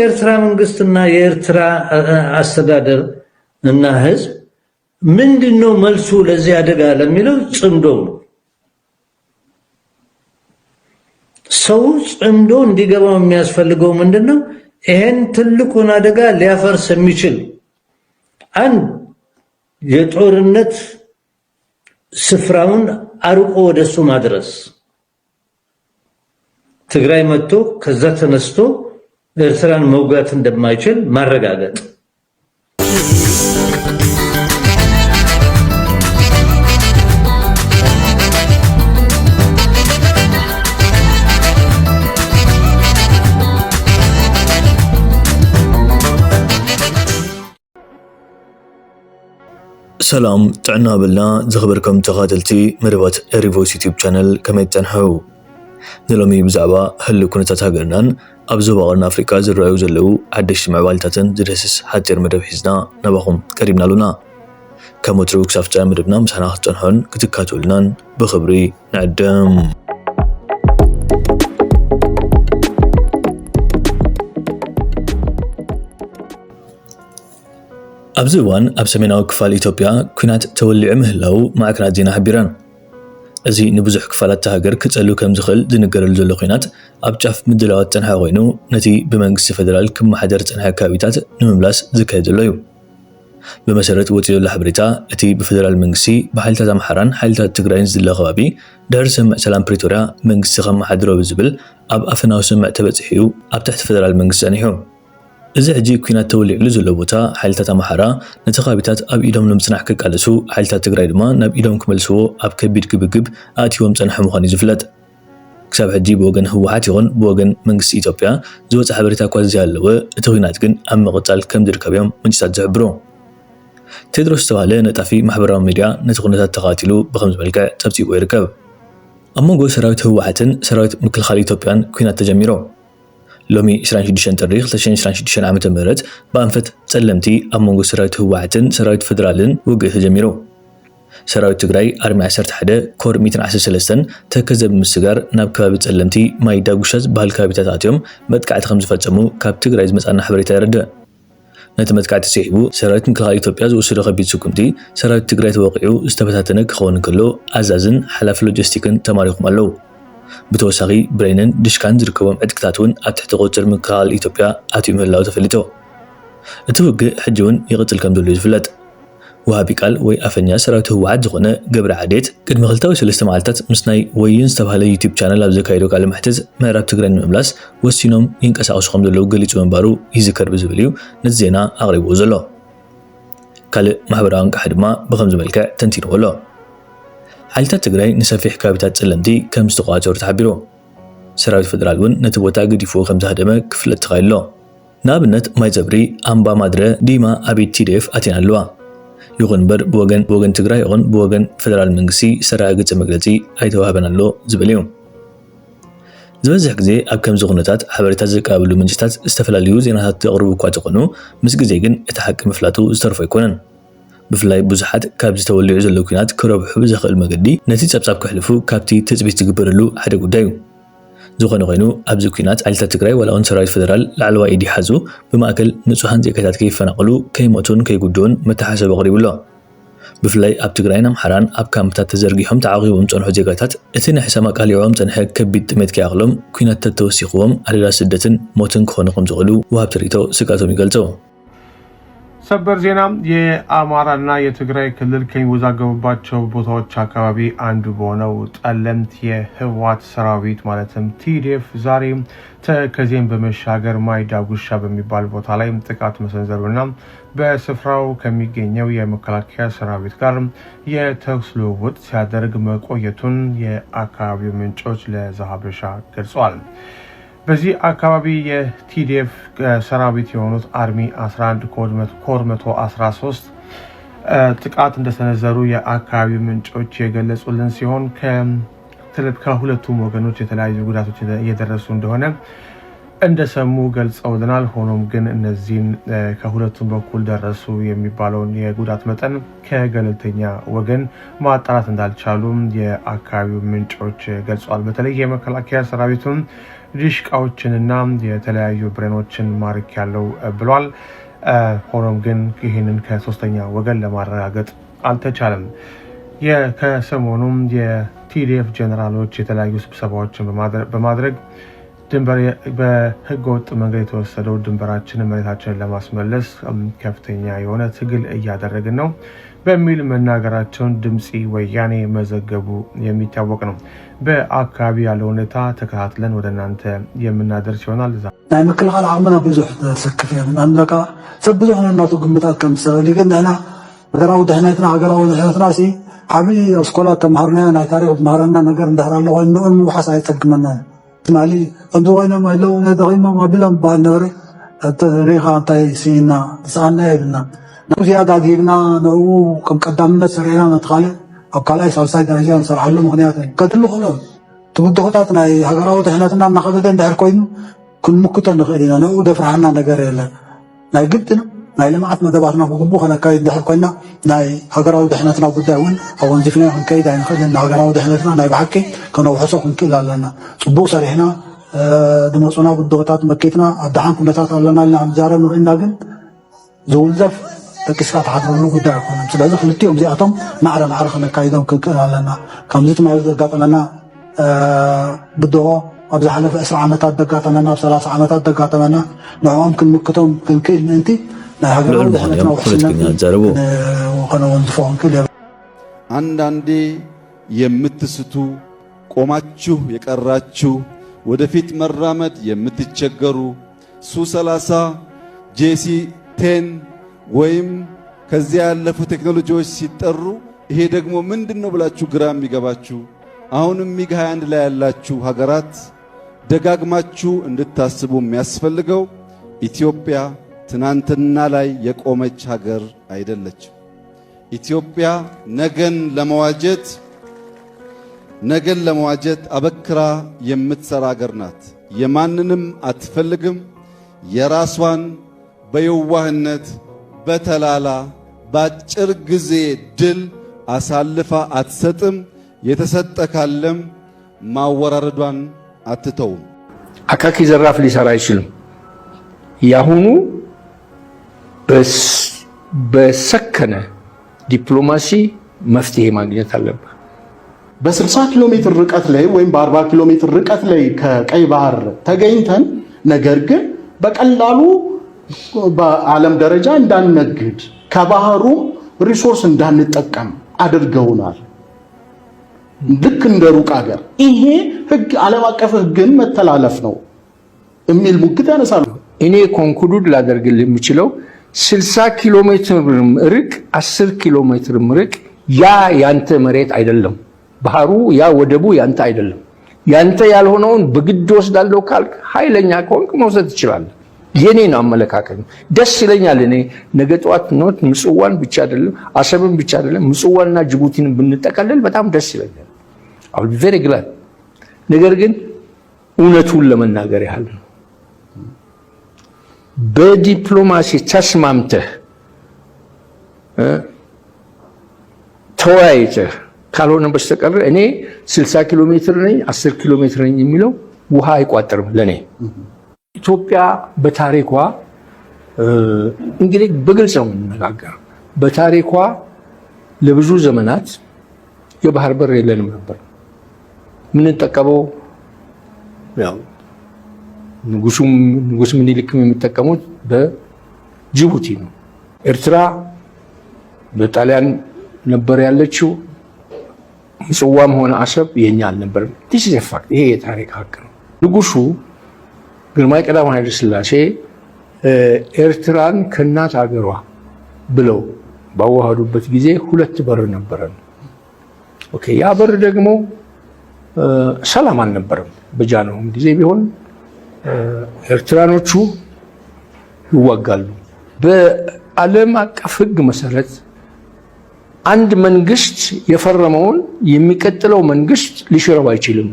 የኤርትራ መንግስትና የኤርትራ አስተዳደር እና ህዝብ ምንድነው መልሱ ለዚህ አደጋ ለሚለው ጽምዶ ነው። ሰው ጽምዶ እንዲገባው የሚያስፈልገው ምንድነው? ይሄን ትልቁን አደጋ ሊያፈርስ የሚችል አንድ የጦርነት ስፍራውን አርቆ ወደሱ ማድረስ፣ ትግራይ መጥቶ ከዛ ተነስቶ ኤርትራን መውጋት እንደማይችል ማረጋገጥ። ሰላም ጥዕና ብልና ዝኽበርኩም ተኻተልቲ መደባት ሪቮይስ ዩቲዩብ ቻነል ከመይ ትጸንሑ? ንሎሚ ብዛዕባ ህሊ ኩነታት ሃገርናን ኣብ ዞባ ቀርኒ ኣፍሪካ ዝረኣዩ ዘለው ሓደሽቲ ምዕባለታትን ዝደስስ ሓፂር መደብ ሒዝና ናባኹም ቀሪብና ኣሉና። ካብ ወትሩ ክሳብ ፍጻመ መደብና ምሳና ክትጸንሑን ክትካተሉናን ብኽብሪ ንዕድም። ኣብዚ እዋን ኣብ ሰሜናዊ ክፋል ኢትዮጵያ ኩናት ተወሊዑ ምህላው ማዕከናት ዜና ሓቢረን። እዚ ንብዙሕ ክፋላት ሃገር ክጸሉ ከም ዝኽእል ዝንገረሉ ዘሎ ኩናት ኣብ ጫፍ ምድላዋት ጸንሐ ኮይኑ ነቲ ብመንግስቲ ፌደራል ክመሓደር ጸንሐ ከባቢታት ንምምላስ ዝካየድ ዘሎ እዩ። ብመሰረት ወፂኡ ዘሎ ሓበሬታ እቲ ብፌደራል መንግስቲ ብሓይልታት ኣምሓራን ሓይልታት ትግራይን ዝድለ ከባቢ ድሕሪ ስምዕ ሰላም ፕሪቶርያ መንግስቲ ከመሓድሮ ብዝብል ኣብ ኣፈናዊ ስምዕ ተበፂሑ ኣብ ትሕቲ ፌደራል መንግስቲ ጸኒሑ። እዚ ሕጂ ኩናት ተወሊዑሉ ዘሎ ቦታ ሓይልታት ኣምሓራ ነቲ ከባቢታት ኣብ ኢዶም ንምጽናዕ ክቃለሱ ሓይልታት ትግራይ ድማ ናብ ኢዶም ክመልስዎ ኣብ ከቢድ ግብግብ ኣእትዮም ጸንሐ ምዃኑ ዝፍለጥ። ክሳብ ሕጂ ብወገን ህወሓት ይኹን ብወገን መንግስቲ ኢትዮጵያ ዝወፀ ሓበሬታ እኳ ዘያለወ እቲ ኩናት ግን ኣብ ምቕጻል ከም ዝርከብ እዮም ምንጭታት ዝሕብሩ። ቴድሮስ ዝተባህለ ነጣፊ ማሕበራዊ ሚድያ ነቲ ኩነታት ተኸታቲሉ ብኸምዚ መልክዕ ጸብጺቡ ይርከብ። ኣብ መንጎ ሰራዊት ህወሓትን ሰራዊት ምክልኻል ኢትዮጵያን ኩናት ተጀሚሩ። ሎሚ 26 ጥሪ 2026 ዓመተ ምህረት በአንፈት ጸለምቲ ኣብ መንጎ ሰራዊት ህወሓትን ሰራዊት ፌደራልን ውግእ ተጀሚሩ። ሰራዊት ትግራይ ኣርሚ 11 ኮር 113 ተከዘ ብምስጋር ናብ ከባቢ ጸለምቲ ማይ ዳጉሻ ዝበሃል ከባቢታት ኣትዮም መጥቃዕቲ ከም ዝፈጸሙ ካብ ትግራይ ዝመጻና ሓበሬታ ይርድእ። ነቲ መጥቃዕቲ ሲሒቡ ሰራዊት ምክልኻል ኢትዮጵያ ዝወሰዶ ከቢድ ስጉምቲ ሰራዊት ትግራይ ተወቂዑ ዝተበታተነ ክኸውን ከሎ ኣዛዝን ሓላፊ ሎጂስቲክን ተማሪኹም ኣለው። ብተወሳኺ ብሬንን ድሽካን ዝርከቦም ዕጥቅታት እውን ኣብ ትሕቲ ቁፅር ምክልኻል ኢትዮጵያ ኣትዩ ምህላው ተፈሊጡ። እቲ ውግእ ሕጂ እውን ይቕፅል ከም ዘሎ ዝፍለጥ። ወሃቢ ቃል ወይ ኣፈኛ ሰራዊት ህወሓት ዝኾነ ገብረ ዓዴት ቅድሚ 2-3 መዓልታት ምስ ናይ ወይን ዝተባህለ ዩቲዩብ ቻነል ኣብ ዘካየዶ ቃለ መሕትት ምዕራብ ትግራይ ንምምላስ ወሲኖም ይንቀሳቐሱ ከም ዘለዉ ገሊጹ ምንባሩ ይዝከር ብዝብል እዩ ነቲ ዜና ኣቕሪብዎ ዘሎ። ካልእ ማሕበራዊ አንቃሕ ድማ ብኸምዚ መልክዕ ተንቲንዎ ኣሎ። ሓይልታት ትግራይ ንሰፊሕ ከባቢታት ጸለምቲ ከም ዝተቆጻጸሩ ተሓቢሩ። ሰራዊት ፌደራል እውን ነቲ ቦታ ገዲፍዎ ከም ዝሃደመ ክፍለጥ ተኻይሎ። ንኣብነት ማይ ጸብሪ፣ ኣምባ ማድረ፣ ዲማ ኣቤት TDF ኣቴና ኣለዋ። ይኹን እምበር ብወገን ትግራይ ይኹን ብወገን ፌደራል መንግስቲ ዝተረጋገፀ መግለጺ ኣይተዋህበን ኣሎ ዝብል እዩ። ዝበዝሕ ግዜ ኣብ ከምዚ ኩነታት ሓበሬታት ዘቀባብሉ ምንጭታት ዝተፈላለዩ ዜናታት ዘቕርቡ እኳ እንተኾኑ ምስ ግዜ ግን እቲ ሓቂ ምፍላጡ ዝተርፎ ኣይኮነን። ብፍላይ ብዙሓት ካብ ዝተወልዑ ዘለዉ ኩናት ክረብሑ ብዘኽእል መገዲ ነቲ ጸብጻብ ክሕልፉ ካብቲ ትጽቢት ዝግበረሉ ሓደ ጉዳይ እዩ። ዝኾነ ኮይኑ ኣብዚ ኩናት ሓይልታት ትግራይ ዋላ እውን ሰራዊት ፌደራል ላዕለዋይ ኢድ ይሓዙ ብማእከል ንጹሃን ዜጋታት ከይፈናቐሉ ከይሞቱን ከይጉድኡን መተሓሰቢ ኣቕሪቡ ኣሎ። ብፍላይ ኣብ ትግራይን ኣምሓራን ኣብ ካምፕታት ተዘርጊሖም ተዓቂቦም ጸንሑ ዜጋታት እቲ ናይ ሕሳማ ቃልዮኦም ጸንሐ ከቢድ ጥሜት ከይኣቕሎም ኩናታት ተወሲኽዎም ኣደጋ ስደትን ሞትን ክኾኑ ከም ዝኽእሉ ወሃብቲ ሪቶ ስጋቶም ይገልጹ። ሰበር ዜና የአማራና የትግራይ ክልል ከሚወዛገቡባቸው ቦታዎች አካባቢ አንዱ በሆነው ጠለምት የህወሓት ሰራዊት ማለትም TDF ዛሬ ተከዜን በመሻገር ማይ ዳጉሻ በሚባል ቦታ ላይ ጥቃት መሰንዘሩና በስፍራው ከሚገኘው የመከላከያ ሰራዊት ጋር የተኩስ ልውውጥ ሲያደርግ መቆየቱን የአካባቢው ምንጮች ለዛሀበሻ ገልጸዋል። በዚህ አካባቢ የቲዲኤፍ ሰራዊት የሆኑት አርሚ 11 ኮር 113 ጥቃት እንደሰነዘሩ የአካባቢው ምንጮች የገለጹልን ሲሆን ከሁለቱም ወገኖች የተለያዩ ጉዳቶች እየደረሱ እንደሆነ እንደሰሙ ገልጸውልናል። ሆኖም ግን እነዚህን ከሁለቱም በኩል ደረሱ የሚባለውን የጉዳት መጠን ከገለልተኛ ወገን ማጣራት እንዳልቻሉም የአካባቢው ምንጮች ገልጸዋል። በተለይ የመከላከያ ሰራዊቱን ዲሽቃዎችንና የተለያዩ ብሬኖችን ማርክ ያለው ብሏል። ሆኖም ግን ይህንን ከሶስተኛ ወገን ለማረጋገጥ አልተቻለም። ከሰሞኑም የቲዲኤፍ ጀነራሎች የተለያዩ ስብሰባዎችን በማድረግ ድንበር በህገወጥ መንገድ የተወሰደው ድንበራችንን መሬታችንን ለማስመለስ ከፍተኛ የሆነ ትግል እያደረግን ነው በሚል መናገራቸውን ድምጽ ወያኔ መዘገቡ የሚታወቅ ነው። በአካባቢ ያለው ሁኔታ ተከታትለን ወደ እናንተ የምናደርስ ይሆናል። ናይ ምክልኻል ዓቕምና ብዙሕ ተሰክፍ እዮም ኣንለካ ሰብ ብዙሕ ነናቱ ግምታት ከም ዝሰበል ግን ንሕና ሃገራዊ ድሕነትና ሃገራዊ ድሕነትና ሲ ዓብዪ ኣስኮላት ተምሃርናዮ ናይ ታሪክ ዝመሃረና ነገር እንዳሕር ኣሎ ኮይኑ ንኡን ምውሓስ ኣይጠቅመና ትማሊ ከምዚ ኮይኖም ኣለዉ ተኺሞም ኣቢሎም በሃል ነበረ ሪኻ እንታይ ስኢና ተሰኣና የብልና ንኡ ዝያዳ ጊብና ንኡ ከም ቀዳምነት ሰሪዕና ነትኻልእ ኣብ ካልኣይ ሳልሳይ ደረጃ ንሰርሓሉ ምክንያት ከድሊ ክእሎ ትውድኾታት ናይ ሃገራዊ ድሕነትና እናኸበደ እንድሕር ኮይኑ ክንምክቶ ንኽእል ኢና ንኡ ደፍርሓና ነገር የለን ናይ ግድን ናይ ልምዓት መደባትና ክግቡእ ከነካይድ እንድሕር ኮይና ናይ ሃገራዊ ድሕነትና ጉዳይ እውን ኣወንዚፍና ክንከይድ ኣይንኽእልን ሃገራዊ ድሕነትና ናይ ብሓቂ ከነውሕሶ ክንክእል ኣለና ፅቡቅ ሰሪሕና ድመፁና ውድኾታት መኬትና ኣድሓን ኩነታት ኣለና ኢልና ክንዛረብ ንኽእልና ግን ዝውንዘፍ ተቂስካ ተሓድረሉ ጉዳይ ኣይኮነን ስለዚ ክልቲኦም እዚኣቶም ማዕረ ማዕረ ክነካይዶም ክንክእል ኣለና ከምዚ ትማሊ ዘጋጠመና ብድኾ ኣብ ዝሓለፈ 20 ዓመታት ደጋጠመና ኣብ 30 ዓመታት ደጋጠመና ንዕኦም ክንምክቶም ክንክእል ምእንቲ ናይ ሃገራዊ ድሕነትና ውሕስነት ከነወንዝፎ ክንክእል አንዳንዴ የምትስቱ ቆማችሁ የቀራችሁ ወደፊት መራመድ የምትቸገሩ ሱ30 ጄሲ 10 ወይም ከዚያ ያለፉ ቴክኖሎጂዎች ሲጠሩ ይሄ ደግሞ ምንድነው ብላችሁ ግራ የሚገባችሁ አሁንም ሚግ 21 ላይ ያላችሁ ሀገራት ደጋግማችሁ እንድታስቡ የሚያስፈልገው ኢትዮጵያ ትናንትና ላይ የቆመች ሀገር አይደለችም። ኢትዮጵያ ነገን ለመዋጀት አበክራ የምትሰራ ሀገር ናት። የማንንም አትፈልግም። የራሷን በየዋህነት በተላላ ባጭር ጊዜ ድል አሳልፋ አትሰጥም። የተሰጠ ካለም ማወራረዷን አትተውም። አካኪ ዘራፍ ሊሰራ አይችልም። ያሁኑ በሰከነ ዲፕሎማሲ መፍትሄ ማግኘት አለበት። በ60 ኪሎ ሜትር ርቀት ላይ ወይም በ40 ኪሎ ሜትር ርቀት ላይ ከቀይ ባህር ተገኝተን ነገር ግን በቀላሉ በዓለም ደረጃ እንዳንነግድ ከባህሩ ሪሶርስ እንዳንጠቀም አድርገውናል። ልክ እንደ ሩቅ ሀገር ይሄ ህግ ዓለም አቀፍ ህግን መተላለፍ ነው የሚል ሙግት ያነሳሉ። እኔ ኮንክሉድ ላደርግልህ የምችለው 60 ኪሎ ሜትር ርቅ 10 ኪሎ ሜትር ርቅ ያ ያንተ መሬት አይደለም። ባህሩ ያ ወደቡ ያንተ አይደለም። ያንተ ያልሆነውን በግድ ወስዳለሁ ካልክ ኃይለኛ ከሆንክ መውሰድ ትችላለህ። የኔን አመለካከት ደስ ይለኛል። እኔ ነገ ጠዋት ኖት ምጽዋን ብቻ አይደለም አሰብን ብቻ አይደለም ምጽዋንና ጅቡቲን ብንጠቀለል በጣም ደስ ይለኛል። አው ቬሪ ግላድ። ነገር ግን እውነቱን ለመናገር ያህል ነው በዲፕሎማሲ ተስማምተህ ተወያይተህ ካልሆነ በስተቀር እኔ 60 ኪሎ ሜትር ነኝ 10 ኪሎ ሜትር ነኝ የሚለው ውሃ አይቋጥርም ለኔ። ኢትዮጵያ በታሪኳ እንግዲህ በግልጽ ነው የምንነጋገር። በታሪኳ ለብዙ ዘመናት የባህር በር የለንም ነበር። ምን ተጠቀመው ያው ንጉስ ምኒልክም የሚጠቀሙት በጅቡቲ ነው። ኤርትራ በጣሊያን ነበር ያለችው። ምጽዋም ሆነ አሰብ የኛ አልነበረም። this is a fact። ይሄ የታሪክ ሀቅ ነው። ንጉሱ ግርማዊ ቀዳማዊ ኃይለ ሥላሴ ኤርትራን ከእናት ሀገሯ ብለው ባዋሃዱበት ጊዜ 2 በር ነበረን። ኦኬ ያ በር ደግሞ ሰላም አልነበረም። በጃንሆም ጊዜ ቢሆን ኤርትራኖቹ ይዋጋሉ። በዓለም አቀፍ ሕግ መሰረት አንድ መንግስት የፈረመውን የሚቀጥለው መንግስት ሊሽረው አይችልም።